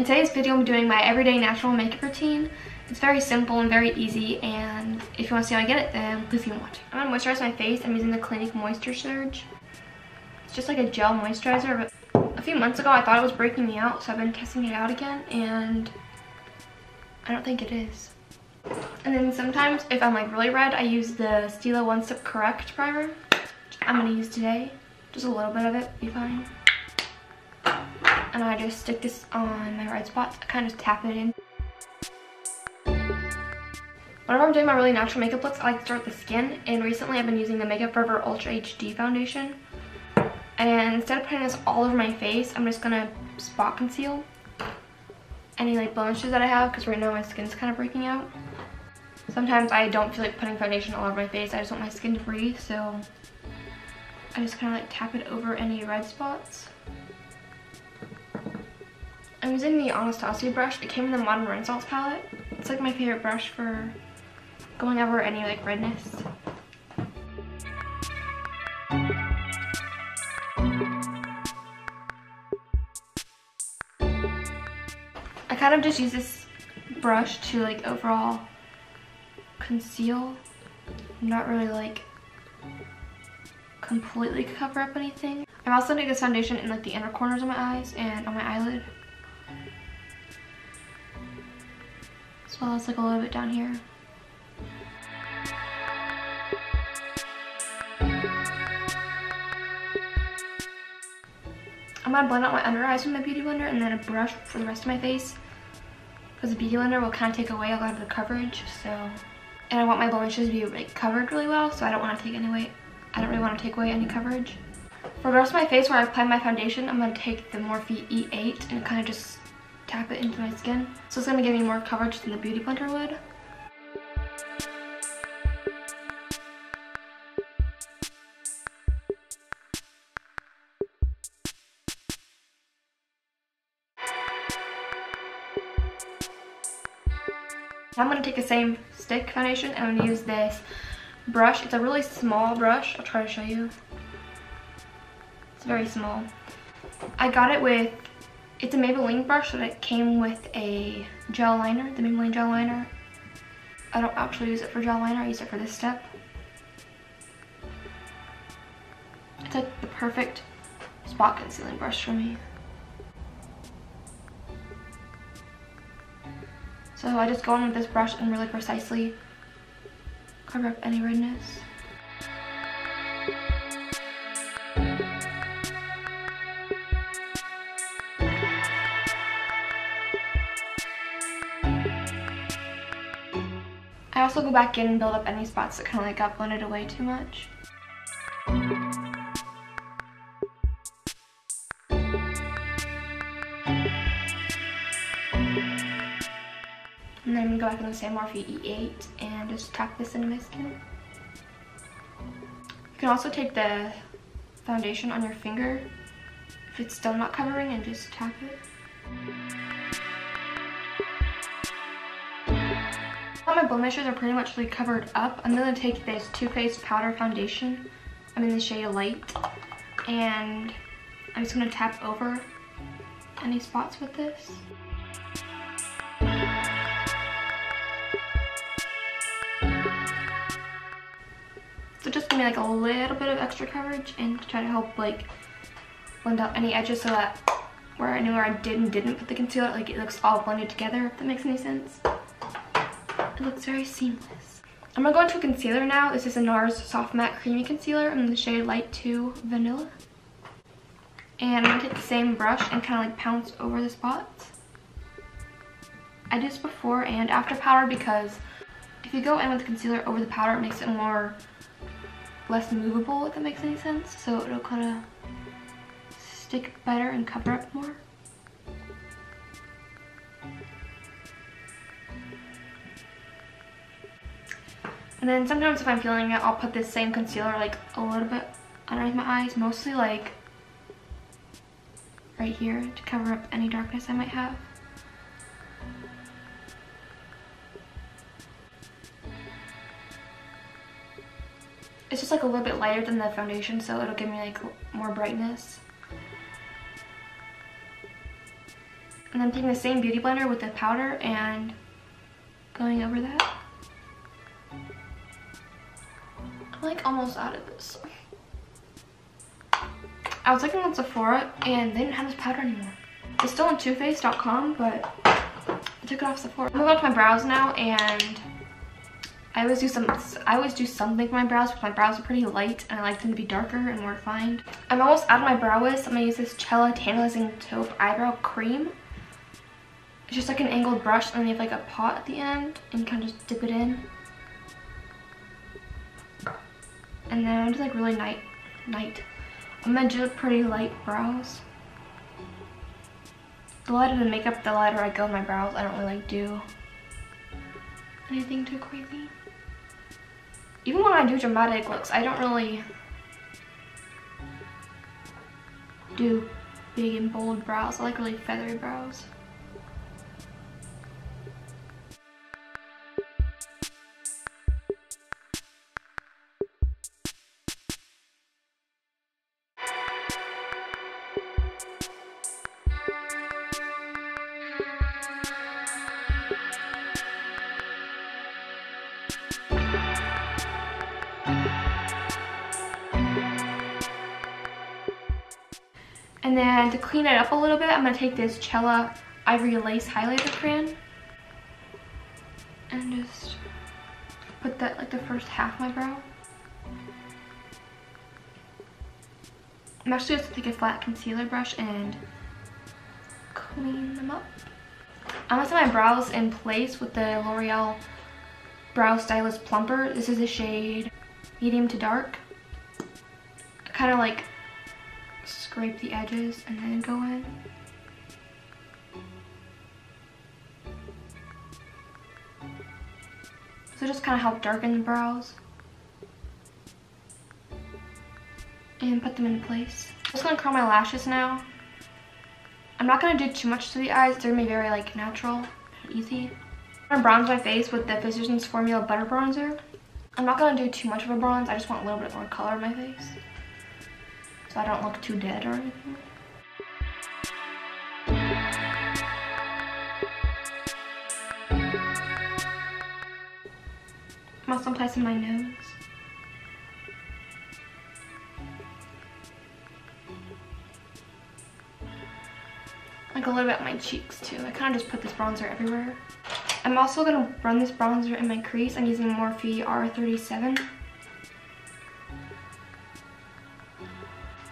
today's video I'm doing my everyday natural makeup routine. It's very simple and very easy, and if you want to see how I get it, then please keep watching. I'm going to moisturize my face. I'm using the Clinique Moisture Surge. It's just like a gel moisturizer, but a few months ago I thought it was breaking me out, so I've been testing it out again, and I don't think it is. And then sometimes if I'm like really red, I use the Stila One Step Correct primer, which I'm going to use today. Just a little bit of it, be fine. And I just stick this on my red spots. I kind of just tap it in. Whenever I'm doing my really natural makeup looks, I like to start with the skin. And recently I've been using the Makeup Forever Ultra HD foundation. And instead of putting this all over my face, I'm just going to spot conceal any like blemishes that I have, because right now my skin's kind of breaking out. Sometimes I don't feel like putting foundation all over my face. I just want my skin to breathe, so I just kind of like tap it over any red spots. I'm using the Anastasia brush. It came in the Modern Renaissance palette. It's like my favorite brush for going over any like redness. I kind of just use this brush to like overall conceal, not really like completely cover up anything. I'm also doing this foundation in like the inner corners of my eyes and on my eyelid, as well as like a little bit down here. I'm going to blend out my under eyes with my beauty blender and then a brush for the rest of my face, because the beauty blender will kind of take away a lot of the coverage. So, and I want my blemishes to be like covered really well, so I don't want to take any away. I don't really want to take away any coverage. For the rest of my face, where I apply my foundation, I'm going to take the Morphe E8 and kind of just tap it into my skin. So it's going to give me more coverage than the beauty blender would. I'm going to take the same stick foundation and I'm going to use this brush. It's a really small brush. I'll try to show you. It's very small. I got it with, it's a Maybelline brush that came with a gel liner, the Maybelline gel liner. I don't actually use it for gel liner, I use it for this step. It's like the perfect spot concealing brush for me. So I just go in with this brush and really precisely cover up any redness. I also go back in and build up any spots that kind of like got blended away too much. And then I'm going to go back in the same Morphe E8 and just tap this into my skin. You can also take the foundation on your finger if it's still not covering and just tap it. All my blemishes are pretty much like covered up. I'm going to take this Too Faced Powder Foundation. I'm in the shade Light. And I'm just going to tap over any spots with this. So just give me like a little bit of extra coverage and try to help like blend out any edges, so that where I knew where I did and didn't put the concealer, like it looks all blended together, if that makes any sense. It looks very seamless. I'm gonna go into a concealer now. This is a Nars Soft Matte Creamy Concealer in the shade Light 2 Vanilla. And I'm gonna take the same brush and kind of like pounce over the spots. I did this before and after powder, because if you go in with the concealer over the powder, it makes it less movable, if that makes any sense. So it'll kind of stick better and cover up more. And then sometimes if I'm feeling it, I'll put this same concealer like a little bit underneath my eyes, mostly like right here, to cover up any darkness I might have. It's just like a little bit lighter than the foundation, so it'll give me like more brightness. And then taking the same beauty blender with the powder and going over that. I'm like almost out of this. I was looking on Sephora and they didn't have this powder anymore. It's still on TooFaced.com, but I took it off Sephora. I'm moving on to my brows now, and I always do something for my brows because my brows are pretty light and I like them to be darker and more refined. I'm almost out of my brow wiz, so I'm gonna use this Stila Tantalizing Taupe Eyebrow Cream. It's just like an angled brush, and then you have like a pot at the end, and you kind of just dip it in. And then I'm just like really I'm gonna do pretty light brows. The lighter the makeup, the lighter I go in my brows. I don't really like do anything too crazy. Even when I do dramatic looks, I don't really do big and bold brows. I like really feathery brows. And then to clean it up a little bit, I'm going to take this Stila Ivory Lace Highlighter Crayon and just put that like the first half of my brow. I'm actually just going to take a flat concealer brush and clean them up. I'm going to set my brows in place with the L'Oreal Brow Stylist Plumper. This is the shade Medium to Dark. I kind of like scrape the edges and then go in. So just kind of help darken the brows and put them in place. I'm just going to curl my lashes now. I'm not going to do too much to the eyes. They're going to be very like natural and easy. I'm going to bronze my face with the Physicians Formula Butter Bronzer. I'm not going to do too much of a bronze. I just want a little bit more color in my face, so I don't look too dead or anything. I'm also placing my nose. Like a little bit on my cheeks too. I kind of just put this bronzer everywhere. I'm also going to run this bronzer in my crease. I'm using Morphe R37.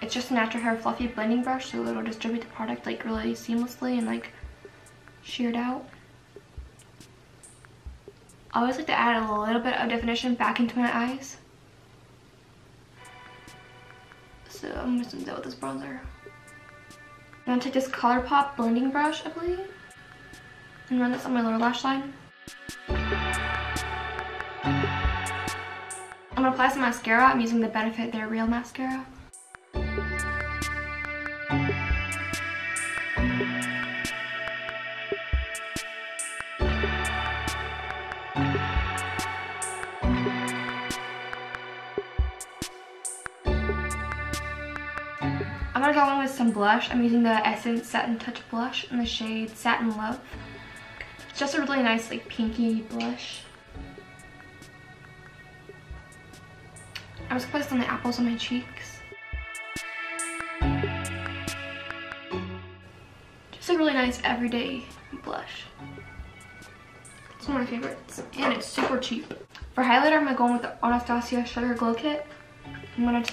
It's just a natural hair fluffy blending brush, so it'll distribute the product like really seamlessly and like sheared out. I always like to add a little bit of definition back into my eyes. So I'm just going to do that with this bronzer. I'm going to take this ColourPop blending brush, I believe, and run this on my lower lash line. I'm going to apply some mascara. I'm using the Benefit They're Real mascara. I'm going to go in with some blush. I'm using the Essence Satin Touch blush in the shade Satin Love. It's just a really nice like pinky blush. I'm just going to put this on the apples of my cheeks. Just a really nice everyday blush. It's one of my favorites, and it's super cheap. For highlighter, I'm going to go in with the Anastasia Sugar Glow Kit. I'm going to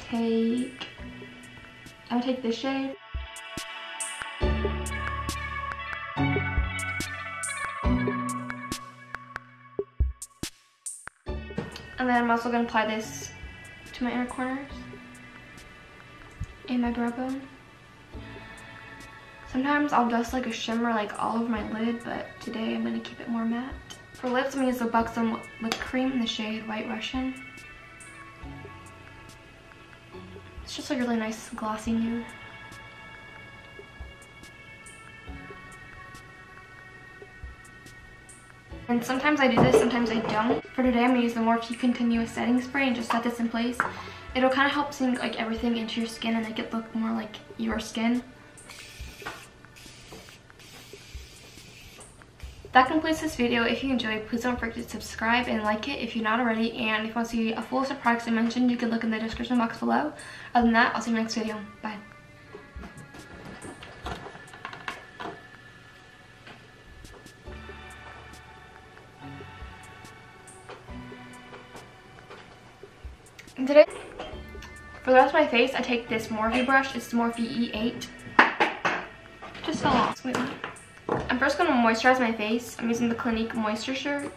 take this shade. And then I'm also going to apply this to my inner corners and my brow bone. Sometimes I'll dust like a shimmer like all over my lid, but today I'm going to keep it more matte. For lips, I'm going to use the Buxom Lip Cream in the shade White Russian. It's just like a really nice glossy nude. And sometimes I do this, sometimes I don't. For today, I'm going to use the Morphe Continuous Setting Spray and just set this in place. It'll kind of help sink like everything into your skin and make it look more like your skin. that completes this video. If you enjoyed, please don't forget to subscribe and like it if you're not already. And if you want to see a full list of products I mentioned, you can look in the description box below. Other than that, I'll see you in the next video. Bye. And today, for the rest of my face, I take this Morphe brush. It's the Morphe E8. Just fell off. Wait, what? I'm first going to moisturize my face. I'm using the Clinique moisture shirt.